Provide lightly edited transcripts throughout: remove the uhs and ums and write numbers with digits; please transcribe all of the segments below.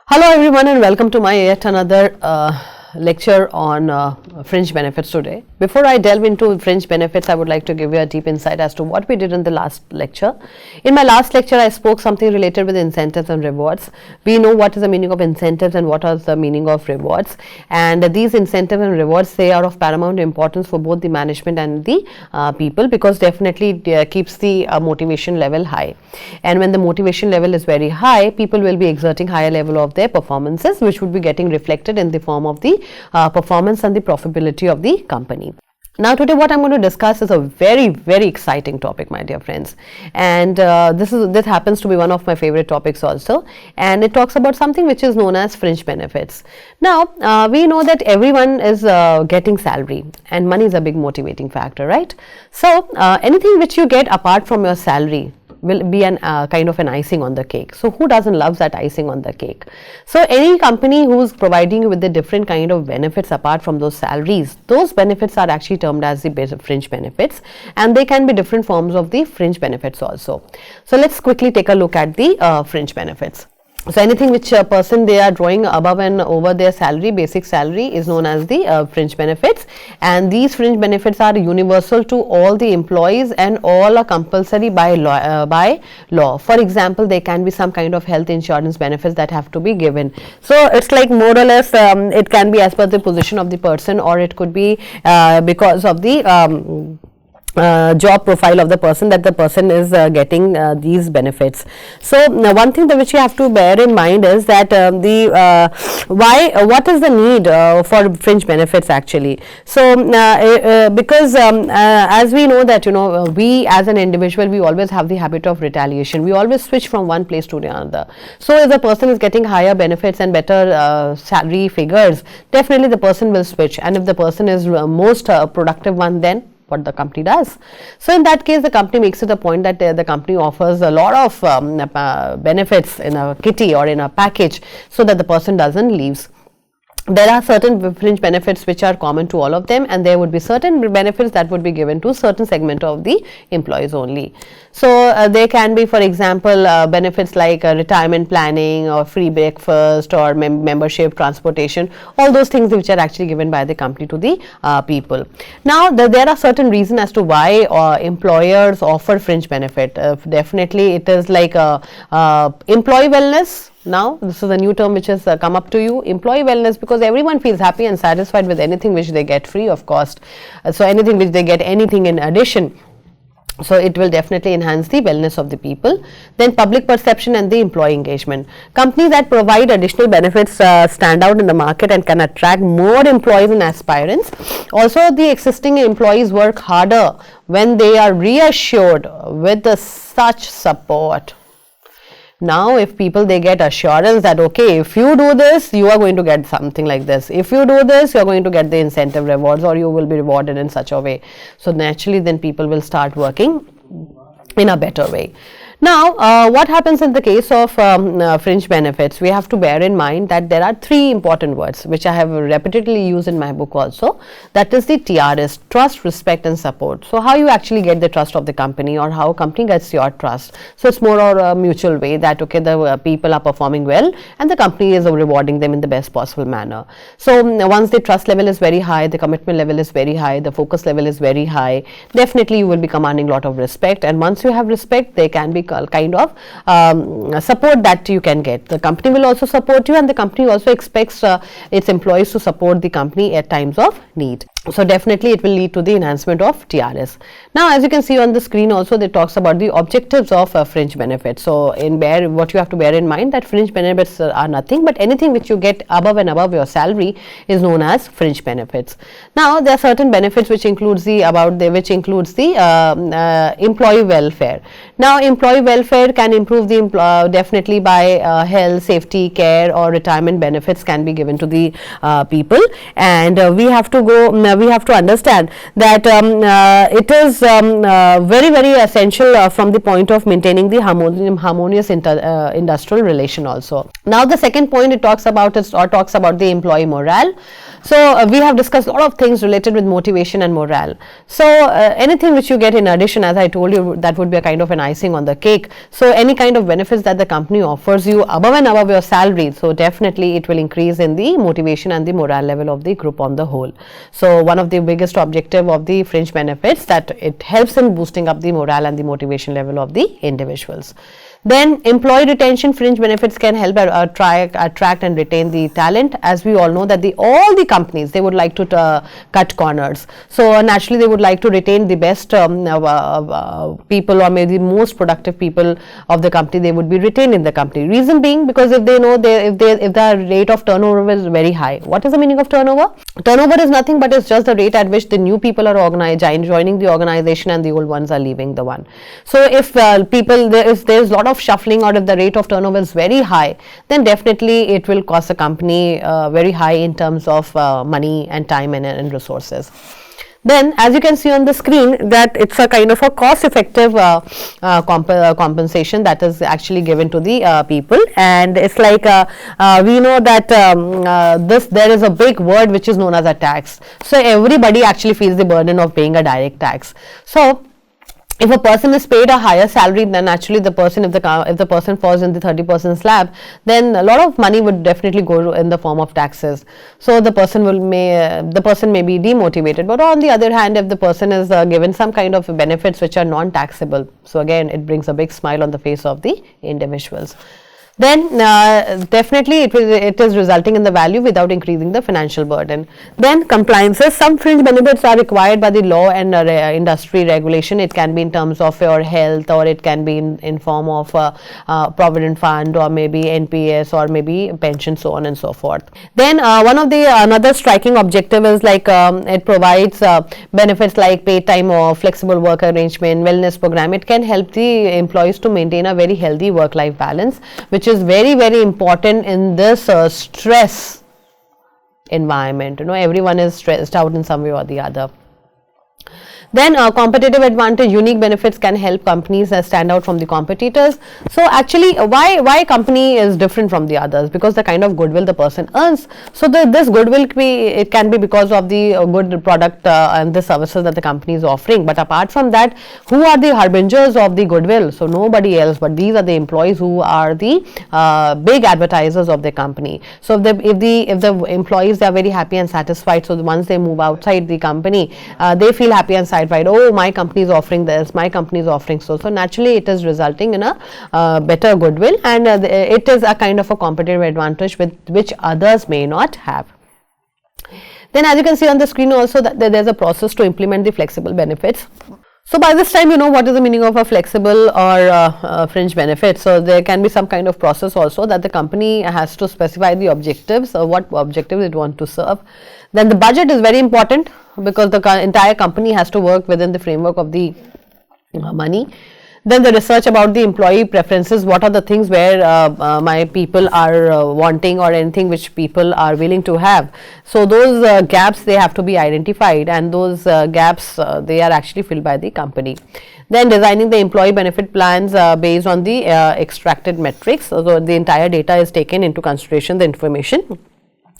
Hello everyone and welcome to my yet another lecture on fringe benefits today. Before I delve into fringe benefits, I would like to give you a deep insight as to what we did in the last lecture. In my last lecture, I spoke something related with incentives and rewards. We know what is the meaning of incentives and what is the meaning of rewards. And these incentives and rewards, they are of paramount importance for both the management and the people, because definitely it keeps the motivation level high. And when the motivation level is very high, people will be exerting higher level of their performances, which would be getting reflected in the form of the performance and the profitability of the company. Now today what I'm going to discuss is a very exciting topic, my dear friends, and this happens to be one of my favorite topics also, and it talks about something which is known as fringe benefits. Now we know that everyone is getting salary, and money is a big motivating factor, right? So anything which you get apart from your salary will be an kind of an icing on the cake. So who doesn't love that icing on the cake? So any company who's providing you with the different kind of benefits apart from those salaries, those benefits are actually termed as the fringe benefits, and they can be different forms of the fringe benefits also. So let's quickly take a look at the fringe benefits. So anything which a person they are drawing above and over their salary, basic salary, is known as the fringe benefits, and these fringe benefits are universal to all the employees and all are compulsory by law. For example, there can be some kind of health insurance benefits that have to be given. So it's like more or less it can be as per the position of the person, or it could be because of the job profile of the person that the person is getting these benefits. So one thing that which you have to bear in mind is that what is the need for fringe benefits actually. So because as we know that we as an individual, we always have the habit of retaliation. We always switch from one place to the other. So if the person is getting higher benefits and better salary figures, definitely the person will switch, and if the person is most productive one, then what the company does. So in that case, the company makes it a point that the company offers a lot of benefits in a kitty or in a package, so that the person doesn't leave. There are certain fringe benefits which are common to all of them, and there would be certain benefits that would be given to certain segment of the employees only. So there can be, for example, benefits like retirement planning or free breakfast or membership, transportation, all those things which are actually given by the company to the people. Now there are certain reasons as to why employers offer fringe benefit. Definitely it is like employee wellness. Now this is a new term which has come up to you, employee wellness, because everyone feels happy and satisfied with anything which they get free of cost. So anything which they get anything in addition, so it will definitely enhance the wellness of the people. Then public perception and the employee engagement. Companies that provide additional benefits stand out in the market and can attract more employees and aspirants. Also, the existing employees work harder when they are reassured with such support. Now if people they get assurance that okay, if you do this, you are going to get something like this, if you do this, you are going to get the incentive rewards, or you will be rewarded in such a way. So naturally then people will start working in a better way. Now what happens in the case of fringe benefits? We have to bear in mind that there are three important words which I have repeatedly used in my book also. That is the TRS, trust, respect and support. So how you actually get the trust of the company, or how company gets your trust. So it's more or a mutual way that okay, the people are performing well and the company is rewarding them in the best possible manner. So once the trust level is very high, the commitment level is very high, the focus level is very high, definitely you will be commanding a lot of respect, and once you have respect, there can be kind of support that you can get. The company will also support you, and the company also expects its employees to support the company at times of need. So definitely it will lead to the enhancement of TRS. Now as you can see on the screen also, they talks about the objectives of fringe benefits. So what you have to bear in mind that fringe benefits are nothing but anything which you get above and above your salary is known as fringe benefits. Now there are certain benefits which includes the employee welfare. Now employee welfare can improve the definitely by health, safety, care or retirement benefits can be given to the people, and we have to go we have to understand that it is very, very essential from the point of maintaining the harmonious industrial relation also. Now the second point it talks about the employee morale. So we have discussed a lot of things related with motivation and morale. So anything which you get in addition, as I told you, that would be a kind of an icing on the cake. So any kind of benefits that the company offers you above and above your salary, so definitely it will increase in the motivation and the morale level of the group on the whole. So one of the biggest objective of the fringe benefits, that it helps in boosting up the morale and the motivation level of the individuals. Then employee retention fringe benefits can help attract and retain the talent. As we all know that all the companies, they would like to cut corners. So naturally they would like to retain the best people, or maybe the most productive people of the company. They would be retained in the company. Reason being, because if they know if the rate of turnover is very high. What is the meaning of turnover? Turnover is nothing but it's just the rate at which the new people are joining the organization and the old ones are leaving the one. So if there's a lot of shuffling, or if the rate of turnover is very high, then definitely it will cost the company very high in terms of money and time and resources. Then as you can see on the screen, that it's a kind of a cost effective compensation that is actually given to the people. And it's like we know that there is a big word which is known as a tax. So everybody actually feels the burden of paying a direct tax. So if a person is paid a higher salary, then actually the person, if the person falls in the 30% slab, then a lot of money would definitely go in the form of taxes. So the person may be demotivated. But on the other hand, if the person is given some kind of benefits which are non-taxable, so again it brings a big smile on the face of the individuals. Then definitely it is resulting in the value without increasing the financial burden. Then compliances. Some fringe benefits are required by the law and industry regulation. It can be in terms of your health, or it can be in form of provident fund, or maybe NPS, or maybe pension, so on and so forth. Then another striking objective is like it provides benefits like paid time off, flexible work arrangement, wellness program. It can help the employees to maintain a very healthy work-life balance, which is very, very important in this stress environment. Everyone is stressed out in some way or the other. Then competitive advantage, unique benefits can help companies stand out from the competitors. So actually why company is different from the others? Because the kind of goodwill the person earns. So this goodwill can be because of the good product and the services that the company is offering. But apart from that, who are the harbingers of the goodwill? So nobody else, but these are the employees who are the big advertisers of the company. So if the employees, they are very happy and satisfied, so once they move outside the company, they feel happy and satisfied. Oh, my company is offering this, my company is offering so naturally it is resulting in a better goodwill, and it is a kind of a competitive advantage which others may not have. Then as you can see on the screen also, that there's a process to implement the flexible benefits. So by this time you know what is the meaning of a flexible or fringe benefit. So there can be some kind of process also, that the company has to specify the objectives, or what objectives it wants to serve. Then the budget is very important, because the entire company has to work within the framework of the money. Then the research about the employee preferences, what are the things where my people are wanting, or anything which people are willing to have. So those gaps, they have to be identified, and those gaps they are actually filled by the company. Then designing the employee benefit plans based on the extracted metrics. So the entire data is taken into consideration, the information,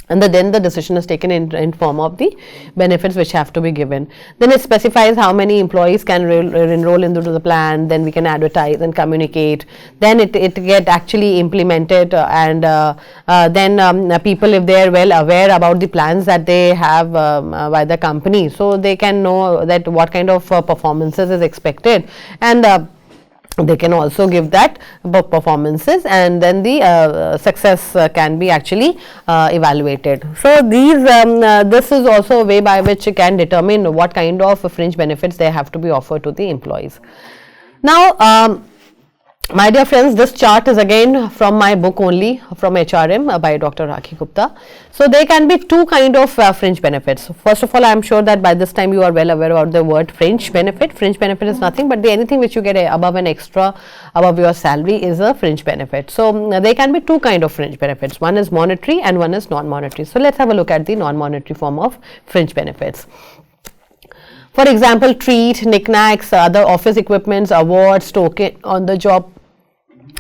and then the decision is taken in form of the benefits which have to be given. Then it specifies how many employees can enroll into the plan. Then we can advertise and communicate. Then it get actually implemented, and then people, if they are well aware about the plans that they have by the company, so they can know that what kind of performances is expected, and they can also give that performances, and then the success can be actually evaluated. So this is also a way by which you can determine what kind of fringe benefits they have to be offered to the employees. Now My dear friends, this chart is again from my book only, from HRM by Dr. Rakhi Gupta. So there can be two kind of fringe benefits. First of all, I am sure that by this time you are well aware about the word fringe benefit. Fringe benefit is nothing but anything which you get above an extra, above your salary is a fringe benefit. So there can be two kind of fringe benefits. One is monetary and one is non-monetary. So let's have a look at the non-monetary form of fringe benefits. For example, treat, knickknacks, other office equipments, awards, token on the job,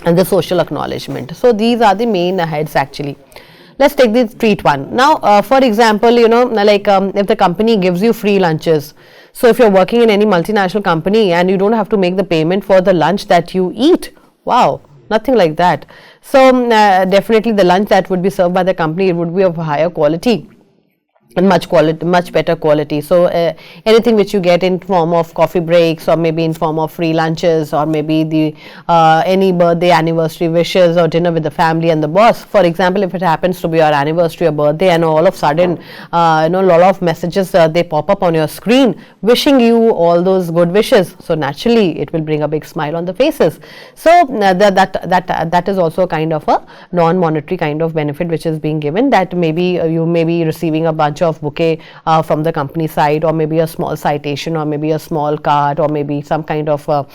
and the social acknowledgement. So these are the main heads actually. Let's take the treat one. Now, for example, like if the company gives you free lunches. So if you're working in any multinational company and you don't have to make the payment for the lunch that you eat. Wow, nothing like that. So definitely the lunch that would be served by the company, it would be of higher quality and much better quality. So anything which you get in form of coffee breaks, or maybe in form of free lunches, or maybe the any birthday, anniversary wishes, or dinner with the family and the boss. For example, if it happens to be your anniversary or birthday, and all of a sudden a lot of messages they pop up on your screen wishing you all those good wishes, so naturally it will bring a big smile on the faces. So that is also kind of a non-monetary kind of benefit which is being given, that maybe you may be receiving a bunch of bouquet from the company side, or maybe a small citation, or maybe a small card, or maybe some kind of a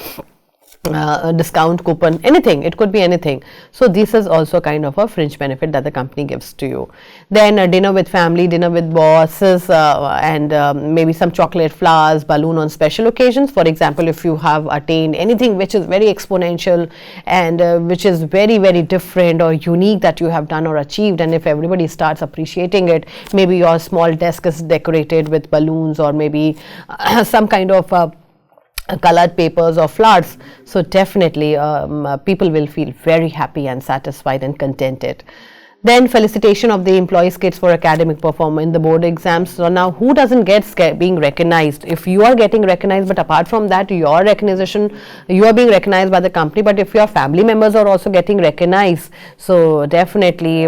discount coupon, anything, it could be anything. So this is also kind of a fringe benefit that the company gives to you. Then a dinner with family, dinner with bosses, and maybe some chocolate, flowers, balloon on special occasions. For example, if you have attained anything which is very exponential and which is very, very different or unique that you have done or achieved, and if everybody starts appreciating it, maybe your small desk is decorated with balloons, or maybe some kind of colored papers or flowers. So definitely people will feel very happy and satisfied and contented. Then felicitation of the employees' kids for academic performance in the board exams. So now who doesn't get being recognized? If you are getting recognized, but apart from that, your recognition, you are being recognized by the company, but if your family members are also getting recognized, so definitely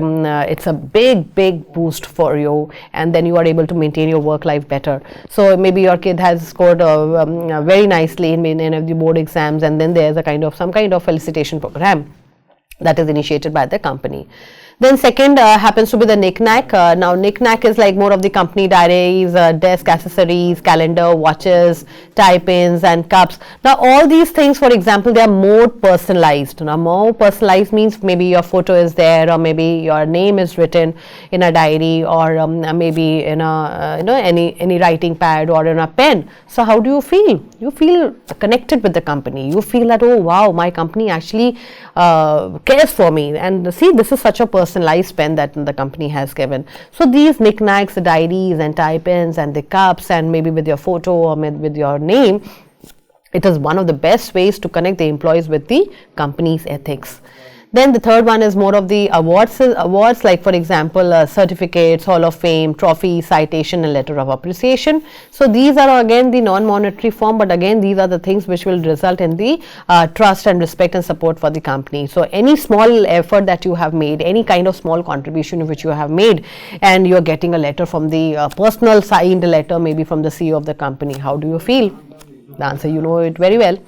it's a big boost for you, and then you are able to maintain your work life better. So maybe your kid has scored very nicely in any of the board exams, and then there's some kind of felicitation program that is initiated by the company. Then second happens to be the knick-knack. Now knick-knack is like more of the company diaries, desk accessories, calendar, watches, tie-pins and cups. Now all these things, for example, they are more personalized. Now more personalized means maybe your photo is there, or maybe your name is written in a diary, or maybe in a any writing pad or in a pen. So how do you feel? You feel connected with the company. You feel that, oh wow, my company actually cares for me, and see, this is such a personalized pen that the company has given. So these knickknacks, the diaries and tie-pins and the cups, and maybe with your photo or with your name, it is one of the best ways to connect the employees with the company's ethics. Then the third one is more of the awards like, for example, certificates, Hall of Fame, trophy, citation and letter of appreciation. So these are again the non-monetary form, but again these are the things which will result in the trust and respect and support for the company. So any small effort that you have made, any kind of small contribution which you have made, and you are getting a letter from the personal signed letter, maybe from the CEO of the company, how do you feel? The answer, you know it very well.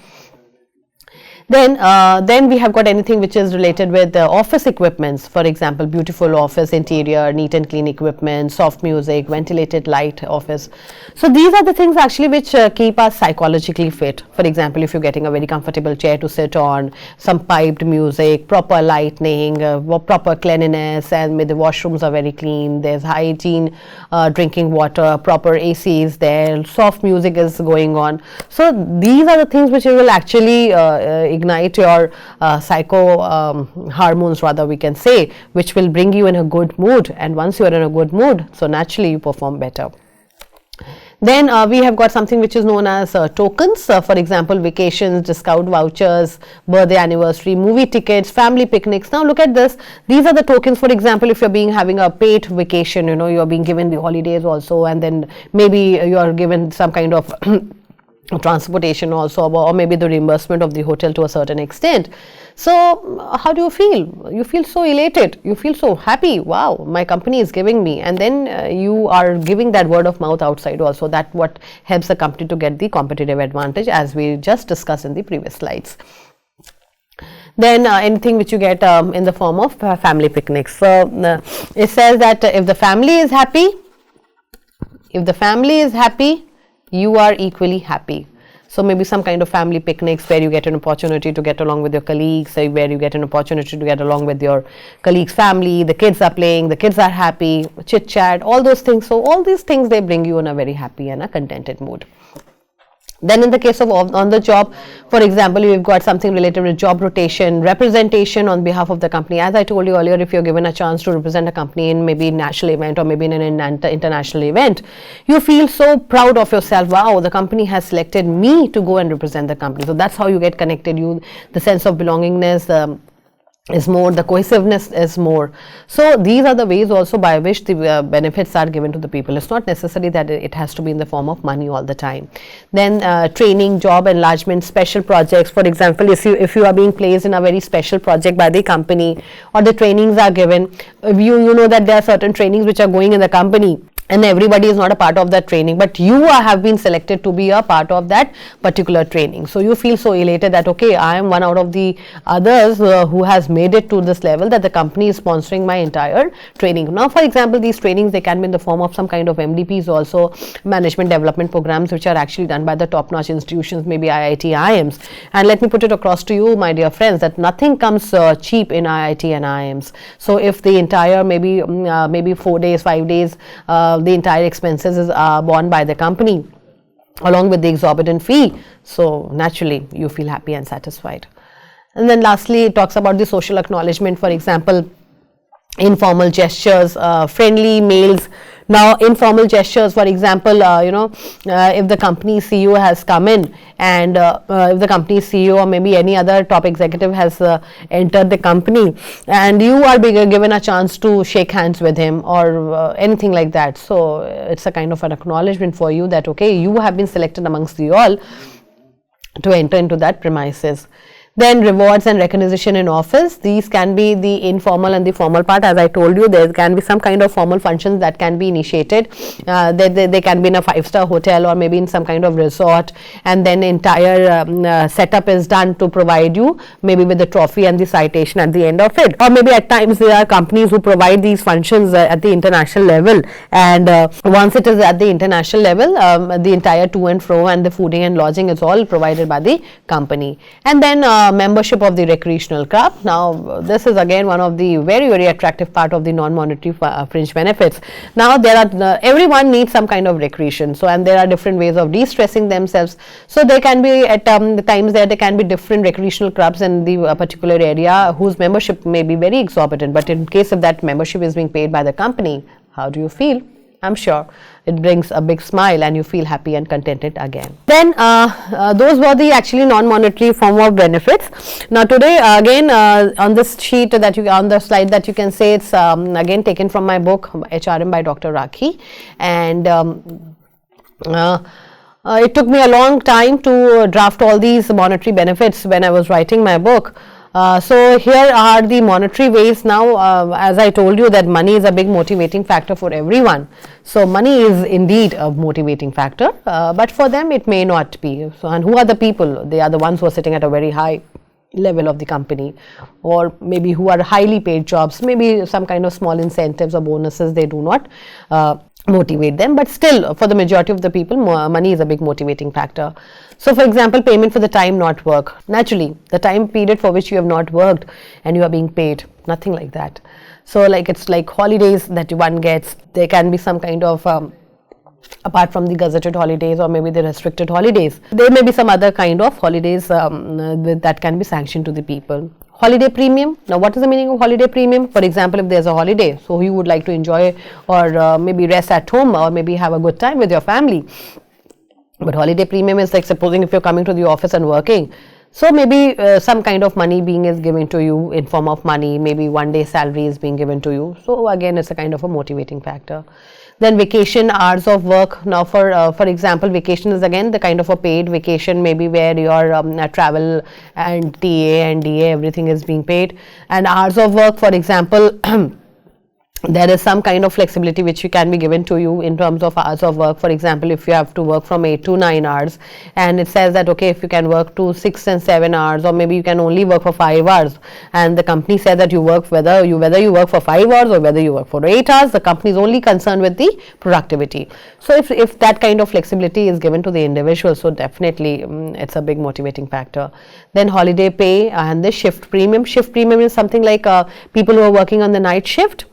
Then we have got anything which is related with office equipments. For example, beautiful office interior, neat and clean equipment, soft music, ventilated light office. So these are the things actually which keep us psychologically fit. For example, if you're getting a very comfortable chair to sit on, some piped music, proper lighting, proper cleanliness, and the washrooms are very clean, there's hygiene, drinking water, proper AC is there, soft music is going on. So these are the things which will actually ignite your hormones, rather we can say, which will bring you in a good mood, and once you are in a good mood, so naturally you perform better. Then we have got something which is known as tokens, for example, vacations, discount vouchers, birthday, anniversary, movie tickets, family picnics. Now look at this, these are the tokens. For example, if you're having a paid vacation, you're being given the holidays also, and then maybe you're given some kind of transportation also, or maybe the reimbursement of the hotel to a certain extent. So how do you feel? You feel so elated, you feel so happy, wow, my company is giving me, and then you are giving that word of mouth outside also. That what helps the company to get the competitive advantage, as we just discussed in the previous slides. Then anything which you get in the form of family picnics. So it says that if the family is happy, you are equally happy. So maybe some kind of family picnics where you get an opportunity to get along with your colleagues, where you get an opportunity to get along with your colleagues' family, the kids are playing, the kids are happy, chit chat, all those things. So all these things, they bring you in a very happy and a contented mood. Then in the case of on the job, for example, you've got something related with job rotation, representation on behalf of the company. As I told you earlier, if you're given a chance to represent a company in maybe a national event or maybe in an international event, you feel so proud of yourself. Wow, the company has selected me to go and represent the company. So that's how you get connected. The sense of belongingness is more, the cohesiveness is more. So these are the ways also by which the benefits are given to the people. It's not necessary that it has to be in the form of money all the time. Then training, job enlargement, special projects. For example, if you are being placed in a very special project by the company, or the trainings are given, you know that there are certain trainings which are going in the company, and everybody is not a part of that training, but you have been selected to be a part of that particular training. So you feel so elated that, okay, I am one out of the others who has made it to this level, that the company is sponsoring my entire training. Now, for example, these trainings, they can be in the form of some kind of MDPs also, management development programs, which are actually done by the top-notch institutions, maybe IIT, IIMs. And let me put it across to you, my dear friends, that nothing comes cheap in IIT and IIMs. So if the entire maybe 4 days, 5 days, the entire expenses is borne by the company along with the exorbitant fee, so naturally you feel happy and satisfied. And then lastly, it talks about the social acknowledgement. For example, informal gestures, friendly mails. Now, informal gestures, for example, if the company CEO has come in, and if the company CEO or maybe any other top executive has entered the company, and you are being given a chance to shake hands with him or anything like that. So it's a kind of an acknowledgement for you that, okay, you have been selected amongst you all to enter into that premises. Then rewards and recognition in office. These can be the informal and the formal part. As I told you, there can be some kind of formal functions that can be initiated. They can be in a 5-star hotel or maybe in some kind of resort, and then entire setup is done to provide you maybe with the trophy and the citation at the end of it. Or maybe at times there are companies who provide these functions at the international level, and once it is at the international level, the entire to and fro and the fooding and lodging is all provided by the company. And then membership of the recreational club. Now this is again one of the very attractive part of the non-monetary fringe benefits. Now there are everyone needs some kind of recreation, so and there are different ways of de-stressing themselves. So there can be at the times there can be different recreational clubs in the particular area whose membership may be very exorbitant, but in case of that membership is being paid by the company, how do you feel? I'm sure it brings a big smile and you feel happy and contented again. Then those were the actually non-monetary form of benefits. Now today again on this sheet that you on the slide that you can say, it's again taken from my book HRM by Dr. Rakhi, and it took me a long time to draft all these monetary benefits when I was writing my book. So here are the monetary ways. Now as I told you that money is a big motivating factor for everyone. So money is indeed a motivating factor, but for them it may not be. So, and who are the people? They are the ones who are sitting at a very high level of the company, or maybe who are highly paid jobs, maybe some kind of small incentives or bonuses, they do not motivate them, but still for the majority of the people money is a big motivating factor. So for example, payment for the time not work. Naturally the time period for which you have not worked and you are being paid, nothing like that. So like it's like holidays that one gets. There can be some kind of apart from the gazetted holidays or maybe the restricted holidays, there may be some other kind of holidays that can be sanctioned to the people. Holiday premium. Now what is the meaning of holiday premium? For example, if there's a holiday, so you would like to enjoy or maybe rest at home or maybe have a good time with your family, but holiday premium is like supposing if you're coming to the office and working, so maybe some kind of money is given to you in form of money, maybe 1 day salary is being given to you. So again, it's a kind of a motivating factor. Then vacation, hours of work. Now for example, vacation is again the kind of a paid vacation, maybe where your travel and TA and DA everything is being paid. And hours of work, for example there is some kind of flexibility which can be given to you in terms of hours of work. For example, if you have to work from 8 to 9 hours, and it says that okay, if you can work to 6 and 7 hours, or maybe you can only work for 5 hours, and the company says that you work whether you work for 5 hours or whether you work for 8 hours, the company is only concerned with the productivity. So if that kind of flexibility is given to the individual, so definitely it's a big motivating factor. Then holiday pay and the shift premium. Shift premium is something like people who are working on the night shift,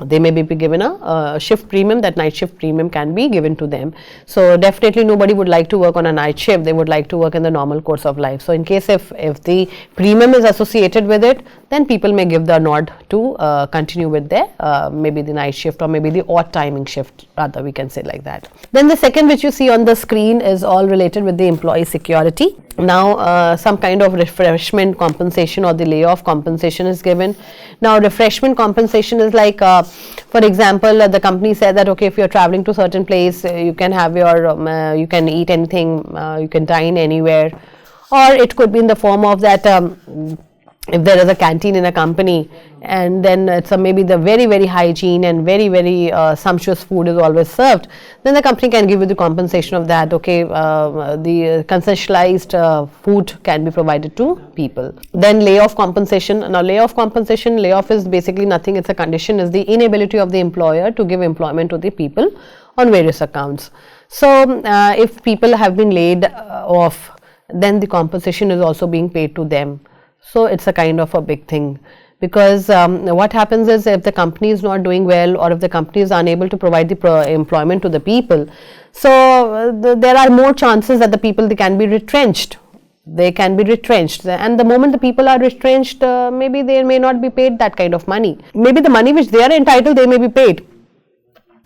they may be given a shift premium. That night shift premium can be given to them. So definitely nobody would like to work on a night shift, they would like to work in the normal course of life. So in case if the premium is associated with it, then people may give the nod to continue with their maybe the night shift, or maybe the odd timing shift, rather we can say like that. Then the second which you see on the screen is all related with the employee security. Now some kind of refreshment compensation or the layoff compensation is given. Now refreshment compensation is like for example, the company said that okay, if you are traveling to certain place, you can have your you can eat anything, you can dine anywhere, or it could be in the form of that if there is a canteen in a company, and then it's maybe the very hygiene and very sumptuous food is always served, then the company can give you the compensation of that. Okay, the consensualized food can be provided to people. Then layoff compensation. Now layoff is basically nothing, it's a condition, is the inability of the employer to give employment to the people on various accounts. So if people have been laid off, then the compensation is also being paid to them. So it's a kind of a big thing, because what happens is, if the company is not doing well, or if the company is unable to provide the employment to the people, so there are more chances that the people, they can be retrenched. And the moment the people are retrenched, maybe they may not be paid that kind of money. Maybe the money which they are entitled, they may be paid.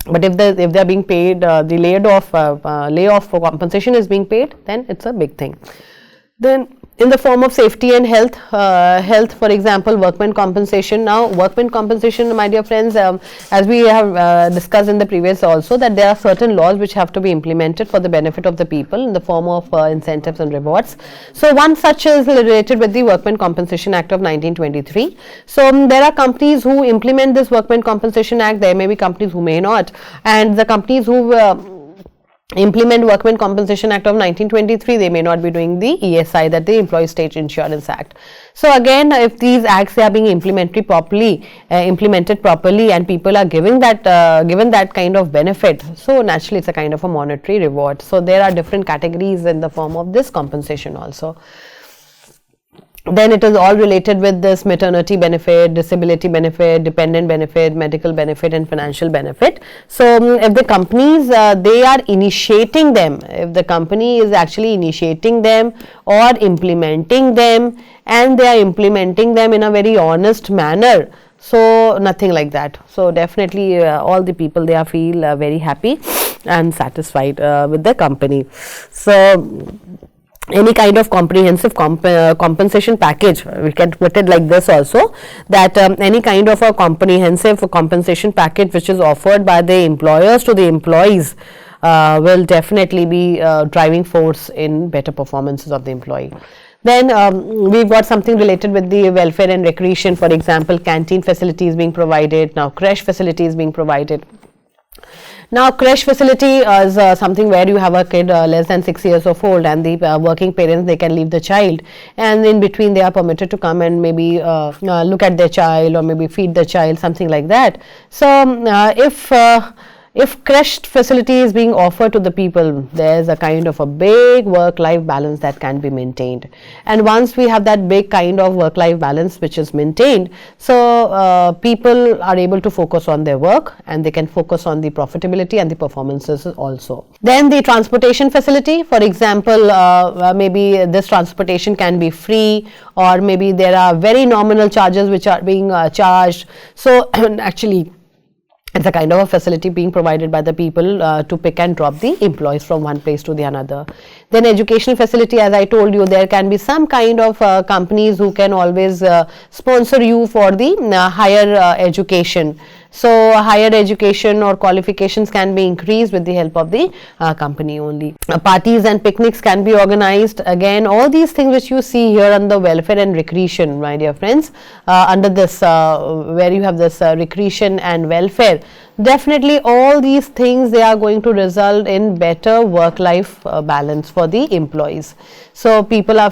But if they are being paid, the layoff for compensation is being paid, then it's a big thing. Then in the form of safety and health, for example, workmen compensation. Now workmen compensation, my dear friends, as we have discussed in the previous also, that there are certain laws which have to be implemented for the benefit of the people in the form of incentives and rewards. So one such is related with the Workmen Compensation Act of 1923. So there are companies who implement this Workmen Compensation Act, there may be companies who may not, and the companies who implement Workmen Compensation Act of 1923, they may not be doing the ESI, that the Employee State Insurance Act. So again, if these acts are being implemented properly, and people are given that kind of benefit, so naturally it's a kind of a monetary reward. So there are different categories in the form of this compensation also. Then it is all related with this maternity benefit, disability benefit, dependent benefit, medical benefit, and financial benefit. So if the companies, they are initiating them, if the company is actually initiating them or implementing them, and they are implementing them in a very honest manner, so nothing like that. So definitely all the people, they are feel very happy and satisfied with the company. So any kind of comprehensive compensation package, we can put it like this also, that any kind of a comprehensive compensation package which is offered by the employers to the employees will definitely be driving force in better performances of the employee. Then we've got something related with the welfare and recreation. For example, canteen facilities being provided, now creche facilities being provided. Now creche facility is something where you have a kid less than 6 years of old, and the working parents, they can leave the child, and in between they are permitted to come and maybe look at their child, or maybe feed the child, something like that. So if creche facility is being offered to the people, there is a kind of a big work-life balance that can be maintained. And once we have that big kind of work-life balance which is maintained, so people are able to focus on their work, and they can focus on the profitability and the performances also. Then the transportation facility, for example, maybe this transportation can be free, or maybe there are very nominal charges which are being charged. So actually it's a kind of a facility being provided by the people to pick and drop the employees from one place to the another. Then educational facility, as I told you, there can be some kind of companies who can always sponsor you for the higher education. So higher education or qualifications can be increased with the help of the company only. Parties and picnics can be organized. Again, all these things which you see here under welfare and recreation, my dear friends, under this where you have this recreation and welfare, definitely all these things, they are going to result in better work-life balance for the employees. So people will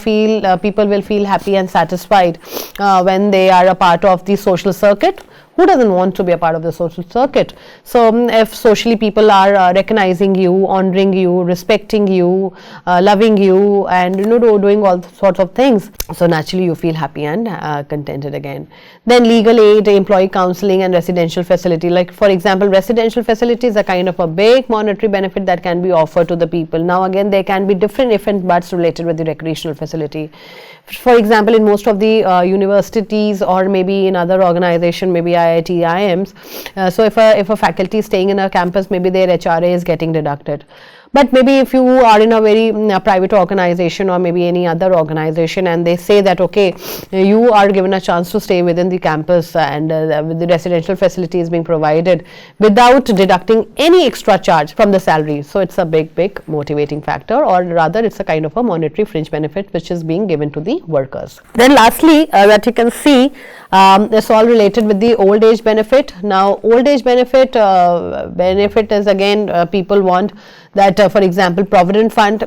feel happy and satisfied when they are a part of the social circuit. Who doesn't want to be a part of the social circuit? So if socially people are recognizing you, honoring you, respecting you, loving you, and doing all sorts of things, so naturally you feel happy and contented again. Then legal aid, employee counseling, and residential facility. Like for example, residential facilities are kind of a big monetary benefit that can be offered to the people. Now again, there can be different buts related with the recreational facility. For example, in most of the universities, or maybe in other organization, maybe IIT, IIMs, so if a faculty is staying in a campus, maybe their HRA is getting deducted. But maybe if you are in a very private organization or maybe any other organization, and they say that okay, you are given a chance to stay within the campus and the residential facility is being provided without deducting any extra charge from the salary. So it's a big motivating factor, or rather it's a kind of a monetary fringe benefit which is being given to the workers. Then lastly, that you can see, it's all related with the old age benefit. Now old age benefit is again, people want that for example, provident fund.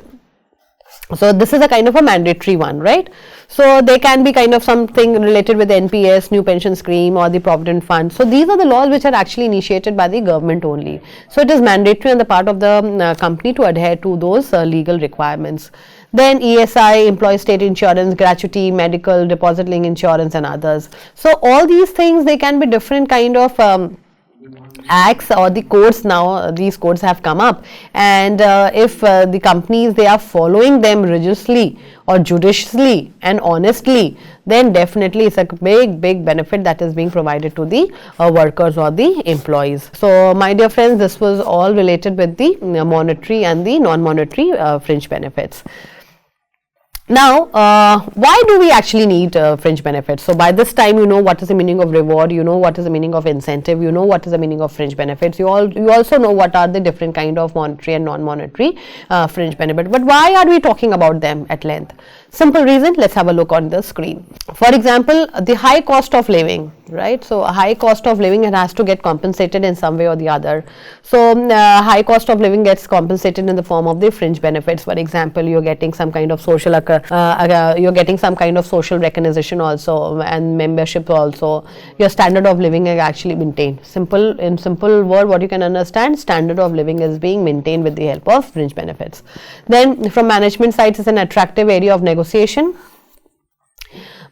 So this is a kind of a mandatory one, right? So they can be kind of something related with NPS, new pension scheme, or the provident fund. So these are the laws which are actually initiated by the government only. So it is mandatory on the part of the company to adhere to those legal requirements. Then ESI, employee state insurance, gratuity, medical, deposit link insurance, and others. So all these things, they can be different kind of acts or the codes. Now these codes have come up, and if the companies, they are following them religiously or judiciously and honestly, then definitely it's a big benefit that is being provided to the workers or the employees. So my dear friends, this was all related with the monetary and the non-monetary fringe benefits. Now, why do we actually need fringe benefits? So by this time, you know what is the meaning of reward, you know what is the meaning of incentive, you know what is the meaning of fringe benefits, you also know what are the different kind of monetary and non-monetary fringe benefit. But why are we talking about them at length? Simple reason, let's have a look on the screen. For example, the high cost of living, right? So a high cost of living, it has to get compensated in some way or the other. So high cost of living gets compensated in the form of the fringe benefits. For example, you're getting some kind of social recognition also, and membership also. Your standard of living is actually maintained. In simple word, what you can understand, standard of living is being maintained with the help of fringe benefits. Then from management side, it's an attractive area of negotiation,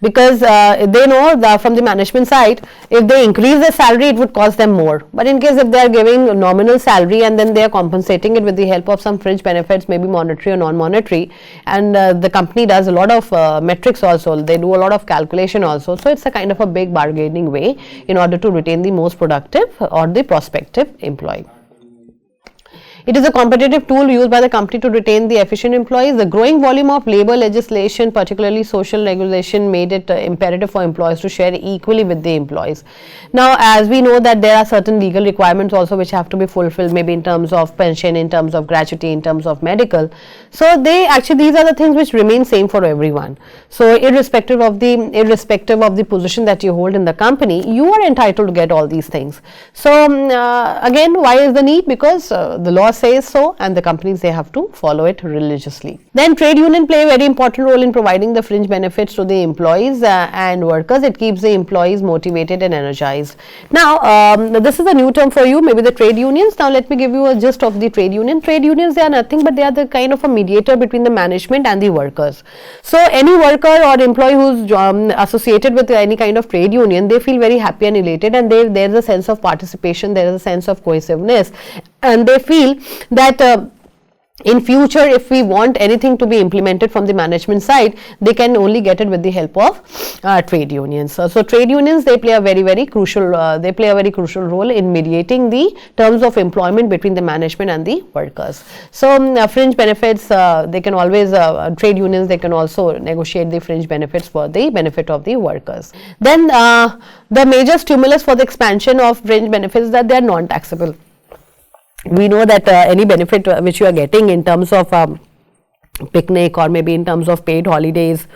because they know that from the management side, if they increase the salary, it would cost them more. But in case if they are giving nominal salary and then they are compensating it with the help of some fringe benefits, maybe monetary or non-monetary, and the company does a lot of metrics also, they do a lot of calculation also. So it's a kind of a big bargaining way in order to retain the most productive or the prospective employee. It is a competitive tool used by the company to retain the efficient employees. The growing volume of labor legislation, particularly social regulation, made it imperative for employers to share equally with the employees. Now, as we know that there are certain legal requirements also which have to be fulfilled, maybe in terms of pension, in terms of gratuity, in terms of medical. So these are the things which remain same for everyone. So irrespective of the position that you hold in the company, you are entitled to get all these things. So again, why is the need? Because the law says so, and the companies, they have to follow it religiously. Then trade union play a very important role in providing the fringe benefits to the employees and workers. It keeps the employees motivated and energized. Now this is a new term for you, maybe the trade unions. Now let me give you a gist of the trade union. Trade unions, they are nothing but they are the kind of a mediator between the management and the workers. So any worker or employee who's associated with any kind of trade union, they feel very happy and elated, and there is a sense of participation, there is a sense of cohesiveness, and they feel that in future, if we want anything to be implemented from the management side, they can only get it with the help of trade unions. So trade unions, they play a very crucial role in mediating the terms of employment between the management and the workers. So fringe benefits, they can always, trade unions, they can also negotiate the fringe benefits for the benefit of the workers. Then the major stimulus for the expansion of fringe benefits is that they are non-taxable. We know that any benefit which you are getting in terms of picnic, or maybe in terms of paid holidays,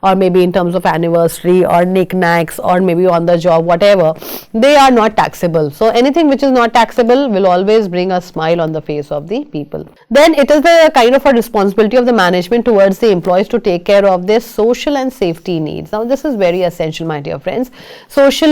or maybe in terms of anniversary or knickknacks, or maybe on the job, whatever, they are not taxable. So anything which is not taxable will always bring a smile on the face of the people. Then it is the kind of a responsibility of the management towards the employees to take care of their social and safety needs. Now this is very essential, my dear friends. Social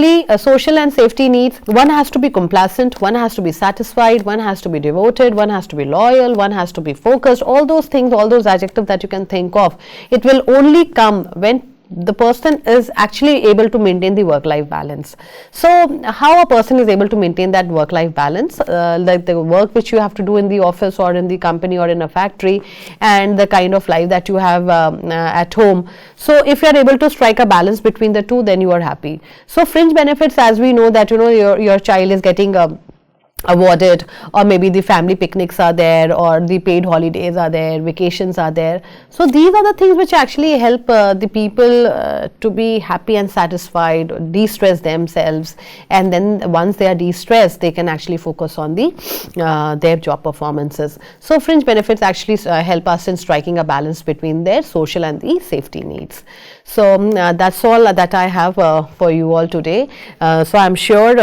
and safety needs, one has to be complacent, one has to be satisfied, one has to be devoted, one has to be loyal, one has to be focused. All those things, all those adjectives that you can think of, it will only come when the person is actually able to maintain the work-life balance. So how a person is able to maintain that work-life balance, like the work which you have to do in the office or in the company or in a factory, and the kind of life that you have at home. So if you are able to strike a balance between the two, then you are happy. So fringe benefits, as we know that your child is getting awarded, or maybe the family picnics are there, or the paid holidays are there, vacations are there. So these are the things which actually help the people to be happy and satisfied, de-stress themselves, and then once they are de-stressed, they can actually focus on the their job performances. So fringe benefits actually help us in striking a balance between their social and the safety needs. So that's all that I have for you all today. So I'm sure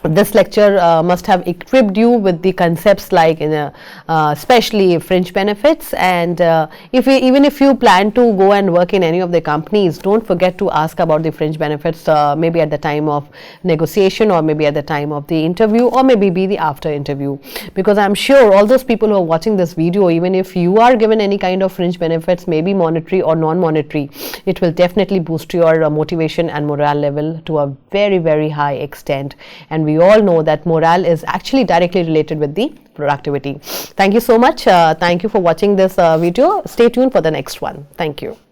this lecture must have equipped you with the concepts like especially fringe benefits, and even if you plan to go and work in any of the companies, don't forget to ask about the fringe benefits, maybe at the time of negotiation, or maybe at the time of the interview, or maybe be the after interview, because I'm sure all those people who are watching this video, even if you are given any kind of fringe benefits, maybe monetary or non-monetary, it will definitely boost your motivation and morale level to a very high extent. And we all know that morale is actually directly related with the productivity. Thank you so much. Thank you for watching this video. Stay tuned for the next one. Thank you.